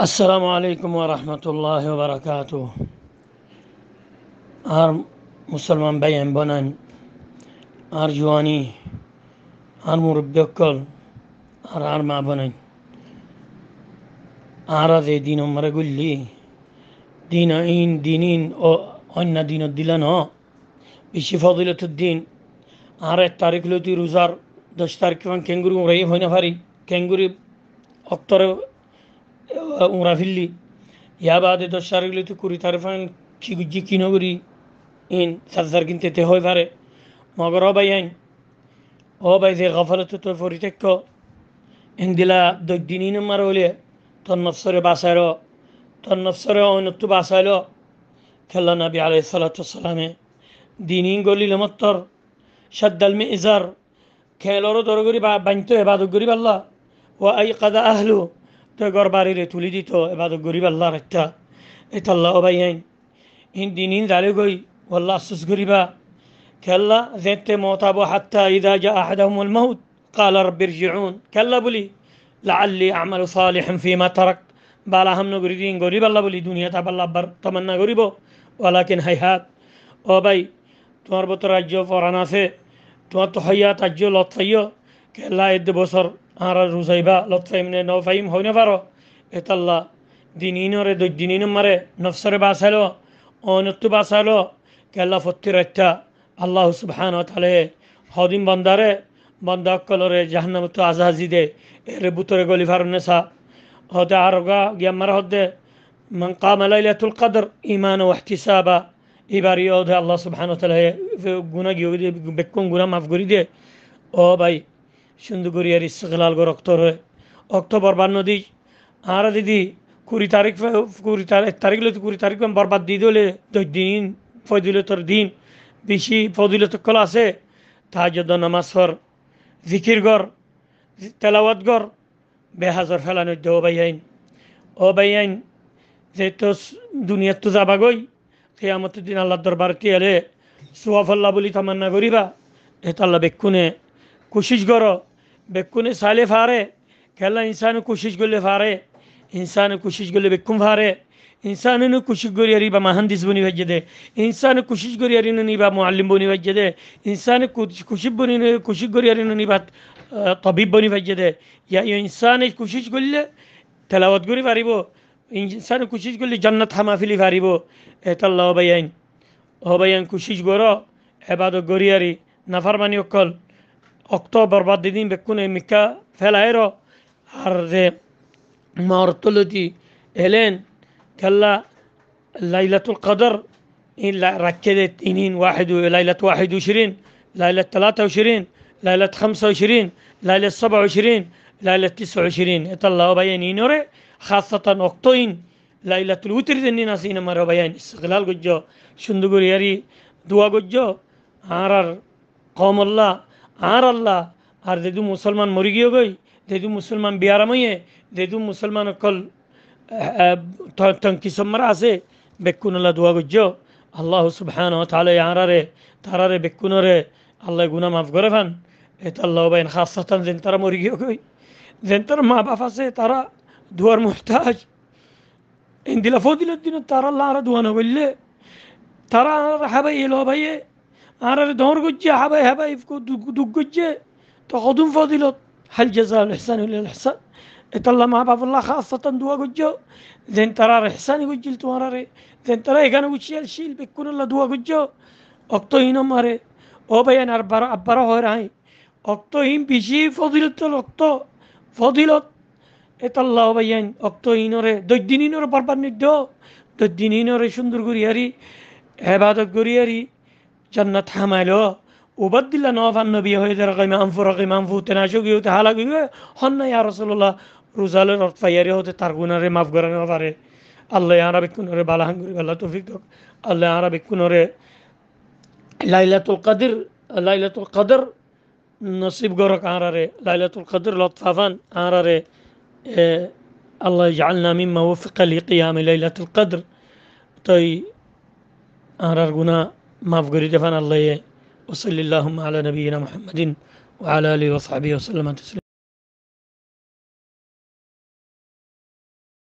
আসসালামু আলাইকুম ওয়া রাহমাতুল্লাহি ওয়া বারাকাতুহু। আর মুসলমান ভাই বোনান আর জওয়ানি আর মুরব্বী অকল আর মা বোনান আর আজ এই দিন আমরা গুল্লি দিন ও অন্য দিন দিলা ন বেশি ফজিলতুর দিন আর 1 তারিখ লইতে রোজার 10 তারিখ কেঙ্গুরি উড়াই হয় না পারি কেঙ্গুরি অক্তরে উড়া ফিরলি ইয়া বাদে 10 তারিখ লইতে 20 তারিখ কি গুজি কিনগরি ইন সাজার কিনতে তে হয় পারে মগর ভাই আইন ও ভাই যে গফলতে তো পরিত্যক্ষ ইন্দিলা দৈদিনী নম্বর হলে তোর নফসরে বাঁচাইল তোর নফসরে অনত্ব বাঁচাইল খেলা নবী আলাই সালাতামে দিনই গলিল মত্তর সাদ্দাল মে ইজার খেলরও দর করি বাঁধতো এবাদত করি পাল্লা ও আই কাদা আহলু তো গড় বাড়িরে তুলি দিত এবাদত করি পাল্লার একটা এতাল্লাহ ও ভাই আইন ইন দিনই দাঁড়িয়ে গই ওল্লা আফসুস করিবা كلا ذات موتابو حتى إذا جاء أحدهم الموت قال رب ارجعون كلا بلي لعلي أعمل صالحا فيما تركت بالا هم نغريدين غريب الله بلي دنيا تاب الله بر تمنا غريبو ولكن هيهات او باي তোমার বতর রাজ্য ফরানা আছে তোমার তো হইয়া তাজ্য লতফাইও কেলা এদ বছর আর রুজাইবা লতফাইমনে নফাইম হইনে পারো এতাল্লা দিনিনরে দিনিন মারে নফসরে বাসাইলো অনত্তু বাসাইলো কেলা ফত্তি রাত্তা আল্লাহ সুবহানাহু ওয়া তাআলা হদিম বান্দারে বান্দা কলরে জাহান্নামত আজাজি দে এর বুতরে গলি ফারনেসা হদে আরগা গিয়ামার হদে মান কামা লাইলাতুল কদর ঈমানা ওয়া ইহতিসাবা এবারে হদে আল্লাহ সুবহানাহু ওয়া তাআলা গুনাহ গিয়ে বেকুন গুনাহ মাফ করি দে ও ভাই সুন্দর করিয়ার ইস্তিগলাল গর অক্টোবর নদী আর দিদি 20 তারিখ 1 তারিখ লইতে 20 তারিখ বরবাদ দিয়ে দিলে 10 দিন ফজিলতর দিন বেশি ফজিলত কল আছে তাহাজ্জুদ নামাজ পড় জিকির গর তেলাওয়াত গর বেহাজর ফেলানো দে ও ভাই আইন যে তো দুনিয়াত তো যাবা গই কিয়ামতের দিন আল্লাহর দরবারে এলে সুয়াফাল্লাহ বলি তামান্না করিবা এতাল্লাহ বেক্ষুনে কোশিশ গর বেক্ষুনে সালে ফারে খেলা ইনসানে কোশিশ করলে ফারে ইনসানে কোশিশ করলে বেক্ষুম ফারে ইনসানে কোশিশ করিয়ারি বা মাহান্দিস বনি ভাজ্যে দে ইনসানে কোশিশ করিয়ারি নিবা মুআল্লিম বনি ভাজ্যে দে ইনসানে কোশিশ করিয়ারি নিবা তবিব বনি ভাজ্যে দে ইয়া ইনসানে কোশিশ করলে তেলাওয়াত করি পারিব ইনসানে কোশিশ করলে জান্নাত হামাফিলি পারিব এতাল্লাহ ও ভাইয়ান কোশিশ গর এবাদত করিয়ারি নাফারমানি অকল অক্টোবর বাদ দিন বেকুনে মিকা ফেলাইর আর যে মরতলতি এলেন كلا ليلة القدر إن ركدت إنين ليلة 21 ليلة 23 ليلة 25 ليلة 27 ليلة 29 الله بيان نوري خاصة وقتين ليلة الوتر ذني ناسين مرة بيان استغلال جوجو شندقور ياري دعا جوجو عرر قوم الله عر الله আর যেদু মুসলমান মরি গিয়ে গই যেদু মুসলমান বিয়ারাময়ে যেদু মুসলমান কল কিসমরা আছে বেকুনলা দোয়া গুজ্জো আল্লাহ সুবহানাহু ওয়া তাআলা আরারে তারারে বেকুনরে আল্লাহ গুনাহ মাফ করে ফান এটা আল্লাহ বাইন খাসাতান যেন তারা মরি গিয়ে গই যেন তার মা বাপ আছে তারা দুয়ার মুহতাজ ইন্দিলা ফদিলত দিন তারা আল্লাহ আর দোয়া না বললে তারা হাবাই এলো ভাইয়ে আরারে দৌড় গুজ্জে হাবাই দুঃখ গুজ্জে তো কদম ফদিলত হাল জাযাউল ইহসান ইল্লাল ইহসান এতাল্লাহ মা বাপ আল্লাহ খাসাতান দোয়া গুজ্জো যেন তারা ইহসানি গুজ্জিল তোমারে যেন তারা এখানে গুছিয়াল শিল বেকুনল্লাহ দোয়া গুজ্জো অক্তহীন মারে ও ভাইয়ান আর আব্বারা হয় রাই অক্তহীন বেশি ফদিলত অক্ত ফদিলত এতাল্লাহ ভাইয়ান অক্তহীনরে দৈদিনীনরে বরবাদ নিদ্য দৈদিনীনরে সুন্দর করিয়ারি এবাদত করিয়ারি জান্নাত হামাইলো উবাদিল্লা নফান নবী হয়ে রাকিমাম ফুতেনাশো গিয়ে হালা গিয়ে হন্না ইয়া রাসূলুল্লাহ রোজালের ফাইয়ারি হতে তার গুনারে মাফ করে না পারে আল্লাহ আরবিক কুনরে বালাহাঙ্গুরি আল্লাহ তৌফিক দাও আল্লাহ আরবিক কুনরে লাইলাতুল কদর নসিব গরক আরারে লাইলাতুল কদর লতফাফান আরারে আল্লাহ ইজআলনা মিম্মা ওয়াফিকা লিকিয়াম লাইলাতুল কদর তাই আরার গুনাহ মাফ করে দেফান আল্লাহ وصلى اللهم على نبينا محمد وعلى آله وصحبه وسلم تسليما